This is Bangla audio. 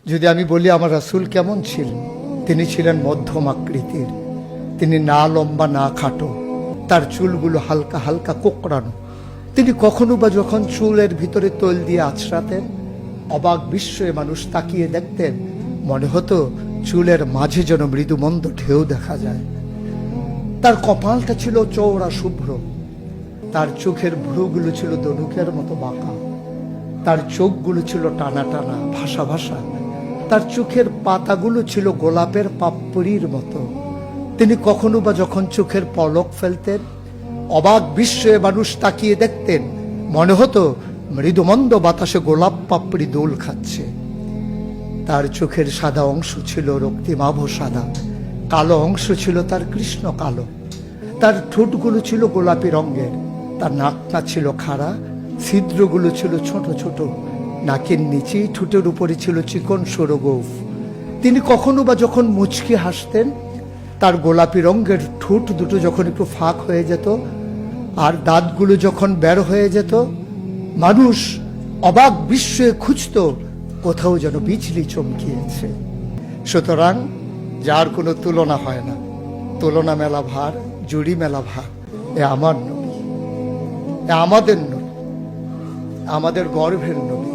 যদি আমি বলি আমার রাসূল কেমন ছিলেন, তিনি ছিলেন মধ্যম আকৃতির। তিনি না লম্বা না খাটো, তার চুলগুলো হালকা হালকা কোঁকড়ানো। তিনি কখনো বা যখন চুলের ভিতরে তৈল দিয়ে আছড়াতেন, অবাক বিস্ময়ে মানুষ তাকিয়ে দেখতেন, মনে হতো চুলের মাঝে যেন মৃদুমন্দ ঢেউ দেখা যায়। তার কপালটা ছিল চওড়া শুভ্র, তার চোখের ভ্রুগুলো ছিল ধনুকের মতো বাঁকা, তার চোখগুলো ছিল টানা টানা ভাসা ভাসা, তার চোখের পাতাগুলো ছিল গোলাপের পাপড়ির মতো। তিনি কখনো বা যখন চোখের পলক ফেলতেন, অবাক বিস্ময়ে মানুষ তাকিয়ে দেখতেন, মনে হতো মৃদুমন্দ বাতাসে গোলাপ পাপড়ি দোল খাচ্ছে। তার চোখের সাদা অংশ ছিল রক্তিমাভ সাদা, কালো অংশ ছিল তার কৃষ্ণ কালো। তার ঠোঁটগুলো ছিল গোলাপি রঙের, তার নাকটা ছিল খাড়া, ছিদ্রগুলো ছিল ছোট ছোট, নাকের নিচে ঠোঁটের উপরে ছিল চিকন সরু গোঁফ। তিনি কখনো বা যখন মুচকি হাসতেন, তার গোলাপি রঙের ঠোঁট দুটো যখন একটু ফাঁক হয়ে যেত আর দাঁতগুলো যখন বের হয়ে যেত, মানুষ অবাক বিস্ময়ে খুঁজত কোথাও যেন বিজলি চমকিয়েছে। সুতরাং যার কোনো তুলনা হয় না, তুলনা মেলা ভার, জুড়ি মেলা ভার। এ আমার নবী, এ আমাদের নবী, আমাদের গর্ভের নবী।